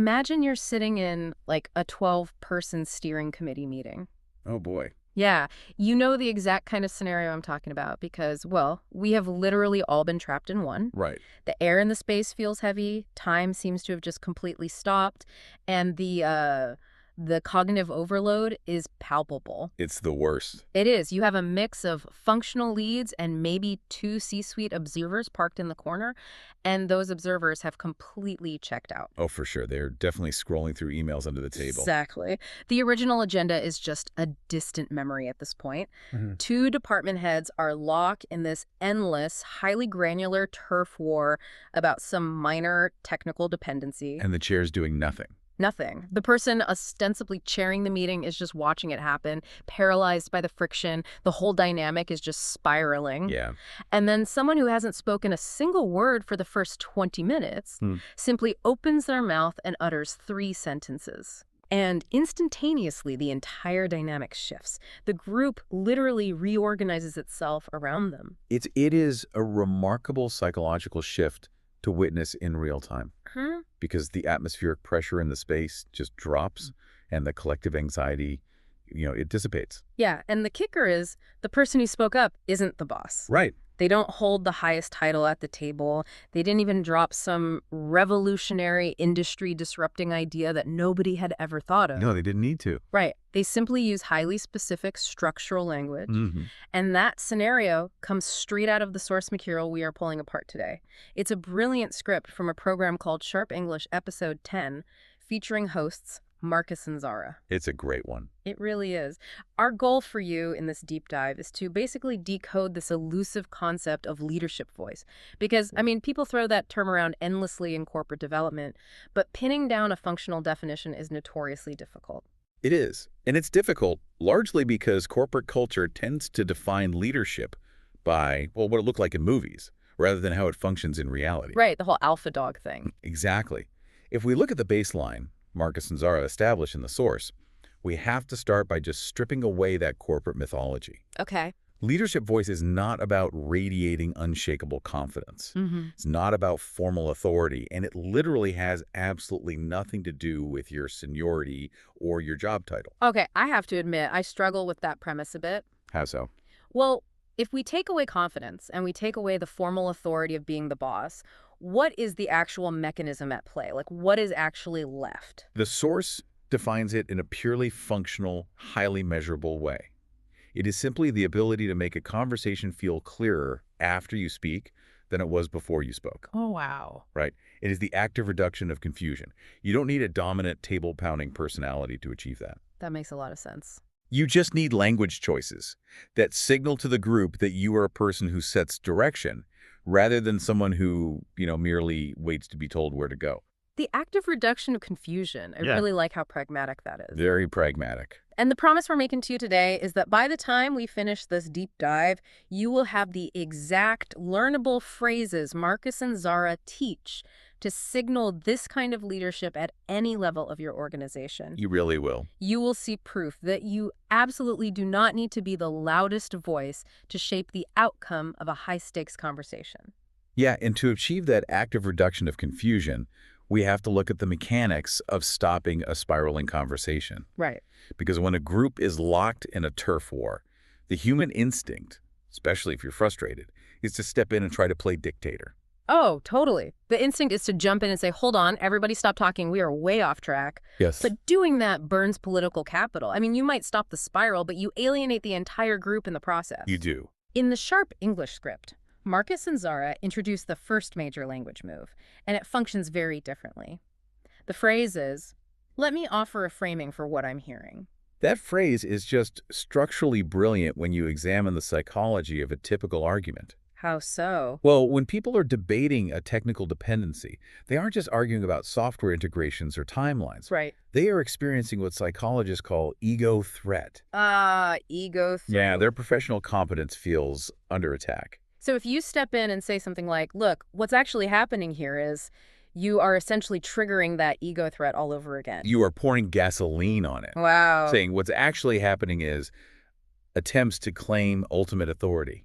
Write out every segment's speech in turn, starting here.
Imagine you're sitting in like a 12-person steering committee meeting. Oh, boy. Yeah, you know the exact kind of scenario I'm talking about because, well, we have literally all been trapped in one. Right. The air in the space feels heavy, time seems to have just completely stopped, and the cognitive overload is palpable. It's the worst. It is. You have a mix of functional leads and maybe two C-suite observers parked in the corner, and those observers have completely checked out. Oh, for sure. They're definitely scrolling through emails under the table. Exactly. The original agenda is just a distant memory at this point. Mhm. Two department heads are locked in this endless, highly granular turf war about some minor technical dependency. And the chair's doing nothing. Nothing. The person ostensibly chairing the meeting is just watching it happen, paralyzed by the friction. The whole dynamic is just spiraling. Yeah. And then someone who hasn't spoken a single word for the first 20 minutes Hmm. simply opens their mouth and utters 3 sentences. And instantaneously, the entire dynamic shifts. The group literally reorganizes itself around them. It is a remarkable psychological shift to witness in real time because the atmospheric pressure in the space just drops and the collective anxiety, it dissipates. Yeah, and the kicker is the person who spoke up isn't the boss. Right. They don't hold the highest title at the table. They didn't even drop some revolutionary industry-disrupting idea that nobody had ever thought of. No, they didn't need to. Right. They simply use highly specific structural language. Mm-hmm. And that scenario comes straight out of the source material we are pulling apart today. It's a brilliant script from a program called Sharp English Episode 10, featuring hosts Marcus and Zara. It's a great one. It really is. Our goal for you in this deep dive is to basically decode this elusive concept of leadership voice. Because, people throw that term around endlessly in corporate development, but pinning down a functional definition is notoriously difficult. It is. And it's difficult largely because corporate culture tends to define leadership by, well, what it looked like in movies, rather than how it functions in reality. Right, the whole alpha dog thing. Exactly. If we look at the baseline Marcus and Zara established in the source, we have to start by just stripping away that corporate mythology. Okay. Leadership voice is not about radiating unshakable confidence. It's not about formal authority, and it literally has absolutely nothing to do with your seniority or your job title. Okay, I have to admit, I struggle with that premise a bit. How so? Well, if we take away confidence and we take away the formal authority of being the boss, what is the actual mechanism at play? Like, what is actually left? The source defines it in a purely functional, highly measurable way. It is simply the ability to make a conversation feel clearer after you speak than it was before you spoke. Oh, wow. Right? It is the active reduction of confusion. You don't need a dominant, table-pounding personality to achieve that. That makes a lot of sense. You just need language choices that signal to the group that you are a person who sets direction rather than someone who, merely waits to be told where to go. The active reduction of confusion. I really like how pragmatic that is. Very pragmatic. And the promise we're making to you today is that by the time we finish this deep dive, you will have the exact learnable phrases Marcus and Zara teach to signal this kind of leadership at any level of your organization. You really will. You will see proof that you absolutely do not need to be the loudest voice to shape the outcome of a high-stakes conversation. Yeah, and to achieve that active reduction of confusion, we have to look at the mechanics of stopping a spiraling conversation. Right. Because when a group is locked in a turf war, the human instinct, especially if you're frustrated, is to step in and try to play dictator. Oh, totally. The instinct is to jump in and say, hold on, everybody stop talking. We are way off track. Yes. But doing that burns political capital. You might stop the spiral, but you alienate the entire group in the process. You do. In the Sharp English script, Marcus and Zara introduce the first major language move, and it functions very differently. The phrase is, let me offer a framing for what I'm hearing. That phrase is just structurally brilliant when you examine the psychology of a typical argument. How so? Well, when people are debating a technical dependency, they aren't just arguing about software integrations or timelines. Right. They are experiencing what psychologists call ego threat. Ego threat. Yeah, their professional competence feels under attack. So if you step in and say something like, look, what's actually happening here is you are essentially triggering that ego threat all over again. You are pouring gasoline on it. Wow. Saying what's actually happening is attempts to claim ultimate authority.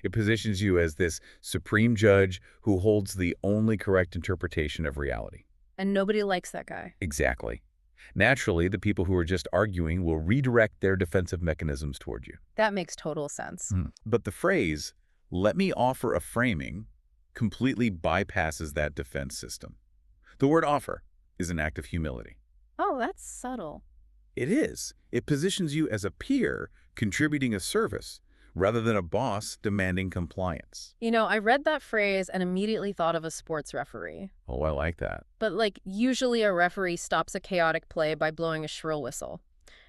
It positions you as this supreme judge who holds the only correct interpretation of reality. And nobody likes that guy. Exactly. Naturally, the people who are just arguing will redirect their defensive mechanisms toward you. That makes total sense. But the phrase, "let me offer a framing," completely bypasses that defense system. The word offer is an act of humility. Oh, that's subtle. It is. It positions you as a peer contributing a service rather than a boss demanding compliance. You know, I read that phrase and immediately thought of a sports referee. Oh, I like that. But, like, usually a referee stops a chaotic play by blowing a shrill whistle.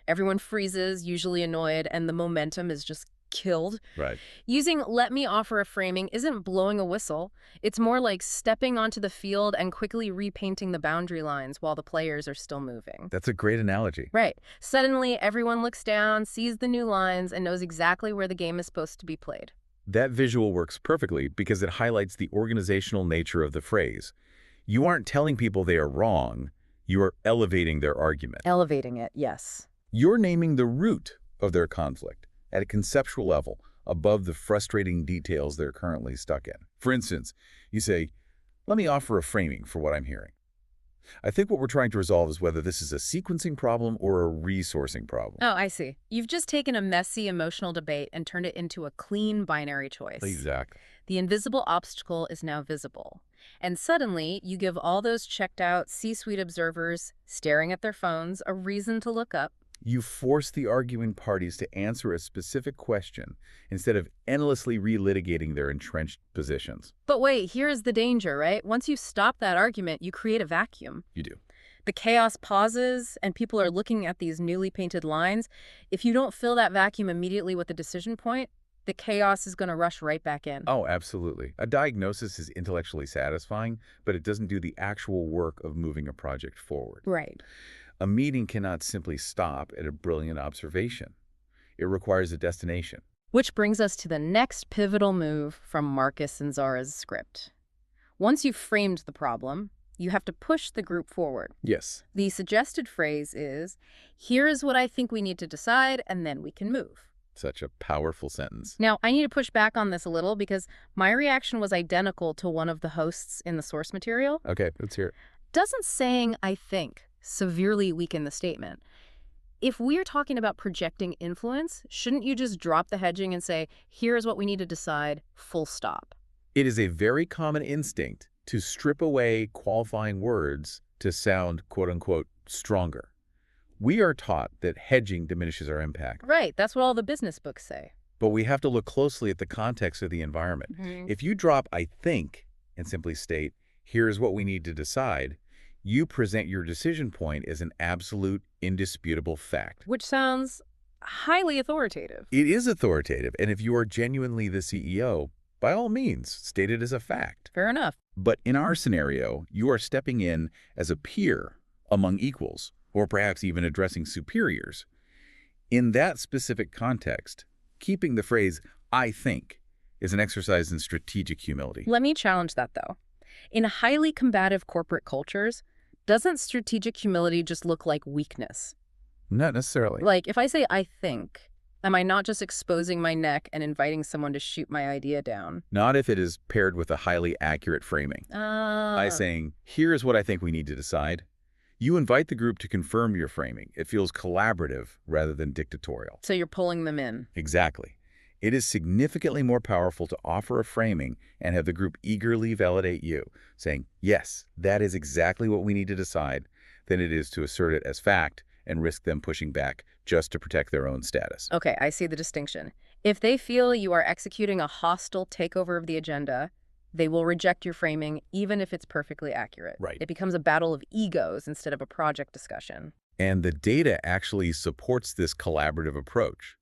Everyone freezes, usually annoyed, and the momentum is just killed. Right. Using "let me offer a framing" isn't blowing a whistle. It's more like stepping onto the field and quickly repainting the boundary lines while the players are still moving. That's a great analogy. Right. Suddenly, everyone looks down, sees the new lines, and knows exactly where the game is supposed to be played. That visual works perfectly because it highlights the organizational nature of the phrase. You aren't telling people they are wrong, you are elevating their argument. Elevating it, yes. You're naming the root of their conflict at a conceptual level above the frustrating details they're currently stuck in. For instance, you say, "let me offer a framing for what I'm hearing. I think what we're trying to resolve is whether this is a sequencing problem or a resourcing problem." Oh, I see. You've just taken a messy emotional debate and turned it into a clean binary choice. Exactly. The invisible obstacle is now visible. And suddenly, you give all those checked out C-suite observers staring at their phones a reason to look up. You force the arguing parties to answer a specific question instead of endlessly relitigating their entrenched positions. But wait, here's the danger, right? Once you stop that argument, you create a vacuum. You do. The chaos pauses, and people are looking at these newly painted lines. If you don't fill that vacuum immediately with a decision point, the chaos is going to rush right back in. Oh, absolutely. A diagnosis is intellectually satisfying, but it doesn't do the actual work of moving a project forward. Right. A meeting cannot simply stop at a brilliant observation. It requires a destination. Which brings us to the next pivotal move from Marcus and Zara's script. Once you've framed the problem, you have to push the group forward. Yes. The suggested phrase is, "here is what I think we need to decide, and then we can move." Such a powerful sentence. Now, I need to push back on this a little because my reaction was identical to one of the hosts in the source material. Okay, let's hear it. Doesn't saying "I think" severely weaken the statement? If we're talking about projecting influence, shouldn't you just drop the hedging and say, "here's what we need to decide, full stop"? It is a very common instinct to strip away qualifying words to sound, quote-unquote, stronger. We are taught that hedging diminishes our impact. Right, that's what all the business books say. But we have to look closely at the context of the environment. If you drop "I think" and simply state, "here's what we need to decide," you present your decision point as an absolute, indisputable fact. Which sounds highly authoritative. It is authoritative, and if you are genuinely the CEO, by all means, state it as a fact. Fair enough. But in our scenario, you are stepping in as a peer among equals, or perhaps even addressing superiors. In that specific context, keeping the phrase "I think" is an exercise in strategic humility. Let me challenge that, though. In highly combative corporate cultures, doesn't strategic humility just look like weakness? Not necessarily. Like, if I say "I think," am I not just exposing my neck and inviting someone to shoot my idea down? Not if it is paired with a highly accurate framing. By saying, "here's what I think we need to decide," you invite the group to confirm your framing. It feels collaborative rather than dictatorial. So you're pulling them in. Exactly. It is significantly more powerful to offer a framing and have the group eagerly validate you, saying, "yes, that is exactly what we need to decide," than it is to assert it as fact and risk them pushing back just to protect their own status. Okay, I see the distinction. If they feel you are executing a hostile takeover of the agenda, they will reject your framing even if it's perfectly accurate. Right. It becomes a battle of egos instead of a project discussion. And the data actually supports this collaborative approach.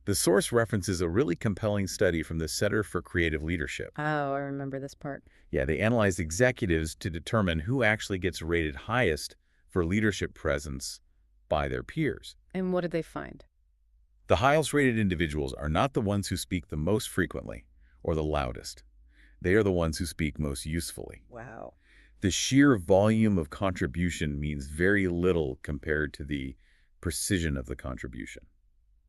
The source references a really compelling study from the Center for Creative Leadership. Oh, I remember this part. Yeah, they analyzed executives to determine who actually gets rated highest for leadership presence by their peers. And what did they find? The highest rated individuals are not the ones who speak the most frequently or the loudest. They are the ones who speak most usefully. Wow. The sheer volume of contribution means very little compared to the precision of the contribution.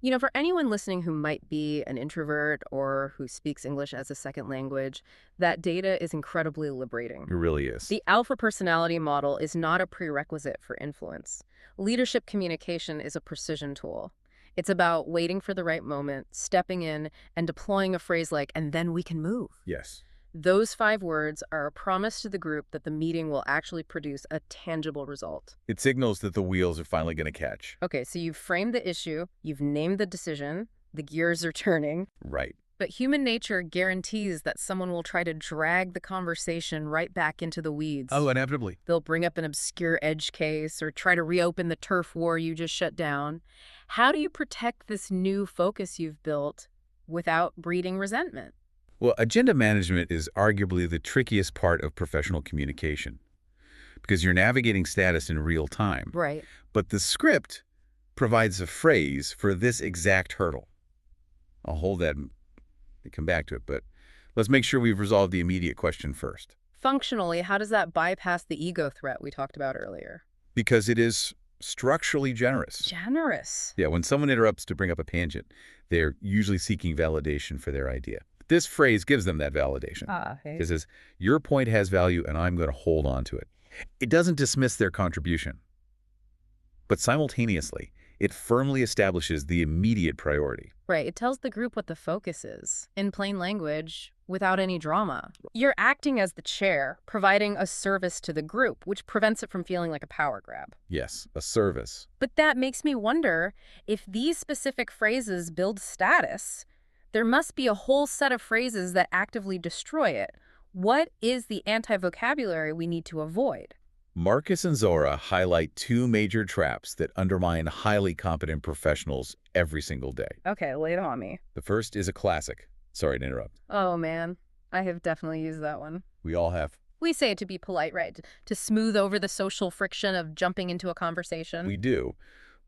For anyone listening who might be an introvert or who speaks English as a second language, that data is incredibly liberating. It really is. The alpha personality model is not a prerequisite for influence. Leadership communication is a precision tool. It's about waiting for the right moment, stepping in, and deploying a phrase like, "and then we can move." Yes. Those 5 words are a promise to the group that the meeting will actually produce a tangible result. It signals that the wheels are finally going to catch. Okay, so you've framed the issue, you've named the decision, the gears are turning. Right. But human nature guarantees that someone will try to drag the conversation right back into the weeds. Oh, inevitably. They'll bring up an obscure edge case or try to reopen the turf war you just shut down. How do you protect this new focus you've built without breeding resentment? Well, agenda management is arguably the trickiest part of professional communication because you're navigating status in real time. Right. But the script provides a phrase for this exact hurdle. I'll hold that and come back to it, but let's make sure we've resolved the immediate question first. Functionally, how does that bypass the ego threat we talked about earlier? Because it is structurally generous. Generous. Yeah, when someone interrupts to bring up a tangent, they're usually seeking validation for their idea. This phrase gives them that validation. Hey. It says, your point has value and I'm going to hold on to it. It doesn't dismiss their contribution, but simultaneously, it firmly establishes the immediate priority. Right, it tells the group what the focus is, in plain language, without any drama. You're acting as the chair, providing a service to the group, which prevents it from feeling like a power grab. Yes, a service. But that makes me wonder, if these specific phrases build status, there must be a whole set of phrases that actively destroy it. What is the anti-vocabulary we need to avoid? Marcus and Zara highlight 2 major traps that undermine highly competent professionals every single day. Okay, lay it on me. The first is a classic. Sorry to interrupt. Oh man, I have definitely used that one. We all have. We say it to be polite, right? To smooth over the social friction of jumping into a conversation. We do.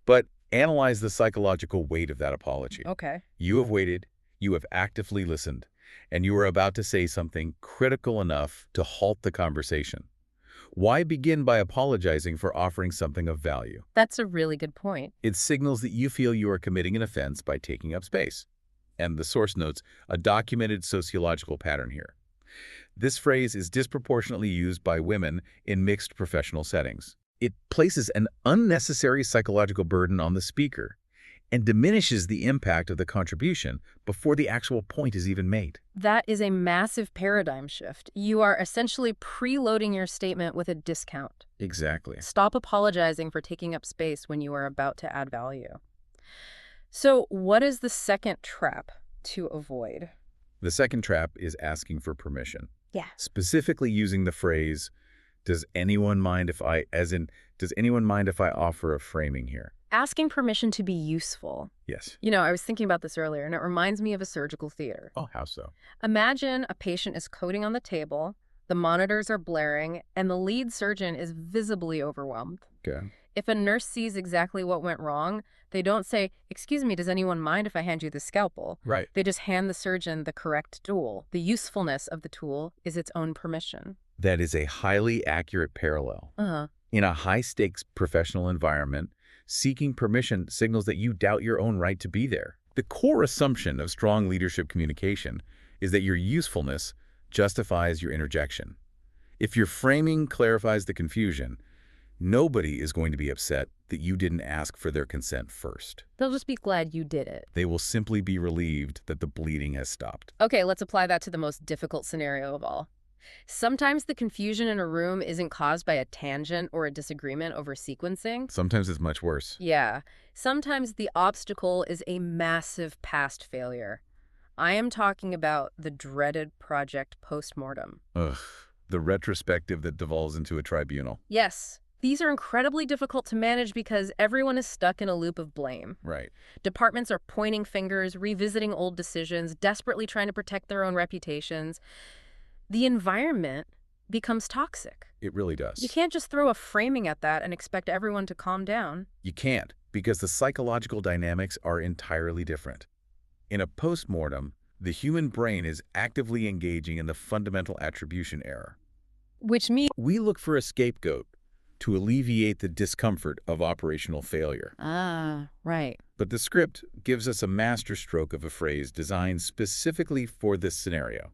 But analyze the psychological weight of that apology. Okay. You have waited, you have actively listened, and you are about to say something critical enough to halt the conversation. Why begin by apologizing for offering something of value? That's a really good point. It signals that you feel you are committing an offense by taking up space. And the source notes a documented sociological pattern here. This phrase is disproportionately used by women in mixed professional settings. It places an unnecessary psychological burden on the speaker and diminishes the impact of the contribution before the actual point is even made. That is a massive paradigm shift. You are essentially preloading your statement with a discount. Exactly. Stop apologizing for taking up space when you are about to add value. So, what is the second trap to avoid? The second trap is asking for permission. Yeah. Specifically using the phrase, does anyone mind if I, does anyone mind if I offer a framing here? Asking permission to be useful. Yes. I was thinking about this earlier, and it reminds me of a surgical theater. Oh, how so? Imagine a patient is coding on the table, the monitors are blaring, and the lead surgeon is visibly overwhelmed. Okay. If a nurse sees exactly what went wrong, they don't say, "Excuse me, does anyone mind if I hand you the scalpel?" Right. They just hand the surgeon the correct tool. The usefulness of the tool is its own permission. That is a highly accurate parallel. Uh-huh. In a high-stakes professional environment, seeking permission signals that you doubt your own right to be there. The core assumption of strong leadership communication is that your usefulness justifies your interjection. If your framing clarifies the confusion, nobody is going to be upset that you didn't ask for their consent first. They'll just be glad you did it. They will simply be relieved that the bleeding has stopped. Okay, let's apply that to the most difficult scenario of all. Sometimes the confusion in a room isn't caused by a tangent or a disagreement over sequencing. Sometimes it's much worse. Yeah. Sometimes the obstacle is a massive past failure. I am talking about the dreaded project postmortem. Ugh, the retrospective that devolves into a tribunal. Yes. These are incredibly difficult to manage because everyone is stuck in a loop of blame. Right. Departments are pointing fingers, revisiting old decisions, desperately trying to protect their own reputations. The environment becomes toxic. It really does. You can't just throw a framing at that and expect everyone to calm down. You can't, because the psychological dynamics are entirely different. In a postmortem, the human brain is actively engaging in the fundamental attribution error. Which means We look for a scapegoat, to alleviate the discomfort of operational failure. Ah, right. But the script gives us a masterstroke of a phrase designed specifically for this scenario.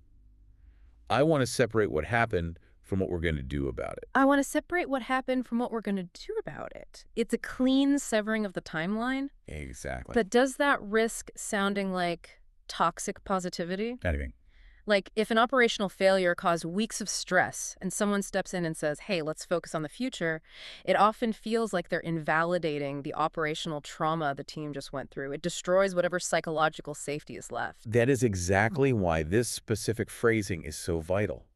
I want to separate what happened from what we're going to do about it. I want to separate what happened from what we're going to do about it. It's a clean severing of the timeline. Exactly. But does that risk sounding like toxic positivity? Anyway, Like, if an operational failure caused weeks of stress and someone steps in and says, hey, let's focus on the future, it often feels like they're invalidating the operational trauma the team just went through. It destroys whatever psychological safety is left. that is exactly why this specific phrasing is so vital.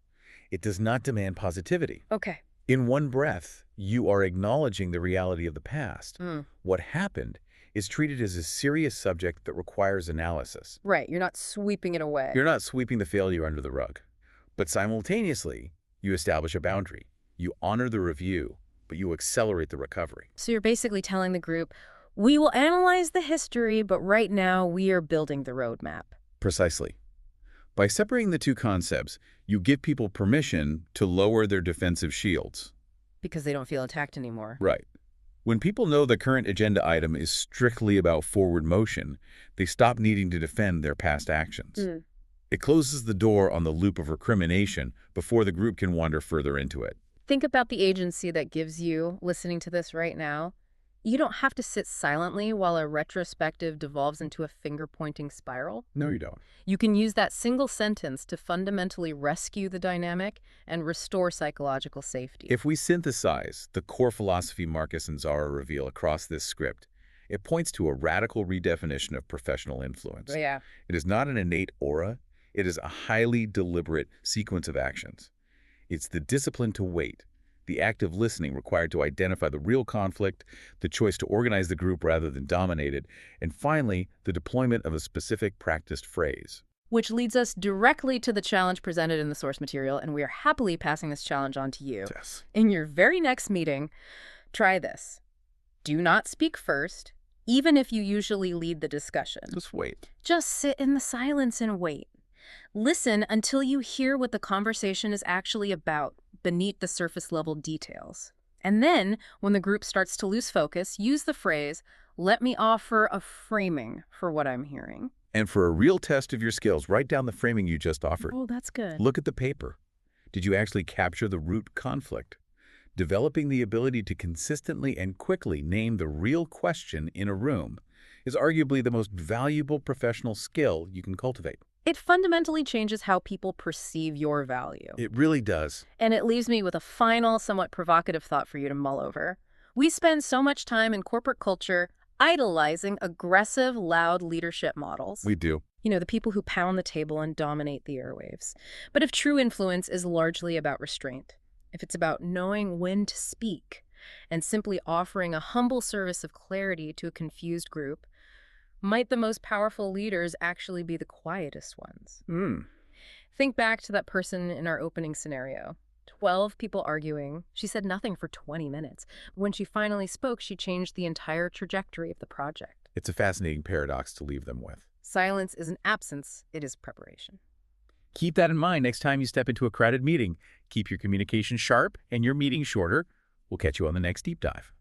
It does not demand positivity. Okay. In one breath, you are acknowledging the reality of the past. What happened is treated as a serious subject that requires analysis. Right. You're not sweeping it away. You're not sweeping the failure under the rug. But simultaneously, you establish a boundary. You honor the review, but you accelerate the recovery. So you're basically telling the group, we will analyze the history, but right now we are building the roadmap. Precisely. By separating the two concepts, you give people permission to lower their defensive shields. Because they don't feel attacked anymore. Right. When people know the current agenda item is strictly about forward motion, they stop needing to defend their past actions. It closes the door on the loop of recrimination before the group can wander further into it. Think about the agency that gives you, listening to this right now. You don't have to sit silently while a retrospective devolves into a finger-pointing spiral. No, you don't. You can use that single sentence to fundamentally rescue the dynamic and restore psychological safety. If we synthesize the core philosophy Marcus and Zara reveal across this script, it points to a radical redefinition of professional influence. Oh, yeah. It is not an innate aura. It is a highly deliberate sequence of actions. It's the discipline to wait, the active listening required to identify the real conflict, the choice to organize the group rather than dominate it, and finally, the deployment of a specific practiced phrase. Which leads us directly to the challenge presented in the source material, and we are happily passing this challenge on to you. Yes. In your very next meeting, try this. Do not speak first, even if you usually lead the discussion. Just wait. Just sit in the silence and wait. Listen until you hear what the conversation is actually about, beneath the surface-level details. And then, when the group starts to lose focus, use the phrase, let me offer a framing for what I'm hearing. And for a real test of your skills, write down the framing you just offered. Oh, that's good. Look at the paper. Did you actually capture the root conflict? Developing the ability to consistently and quickly name the real question in a room is arguably the most valuable professional skill you can cultivate. It fundamentally changes how people perceive your value. It really does. And it leaves me with a final, somewhat provocative thought for you to mull over. We spend so much time in corporate culture idolizing aggressive, loud leadership models. We do. You know, the people who pound the table and dominate the airwaves. But if true influence is largely about restraint, if it's about knowing when to speak and simply offering a humble service of clarity to a confused group, might the most powerful leaders actually be the quietest ones? Think back to that person in our opening scenario. 12 people arguing. She said nothing for 20 minutes. When she finally spoke, she changed the entire trajectory of the project. It's a fascinating paradox to leave them with. Silence isn't absence, it is preparation. Keep that in mind next time you step into a crowded meeting. Keep your communication sharp and your meeting shorter. We'll catch you on the next deep dive.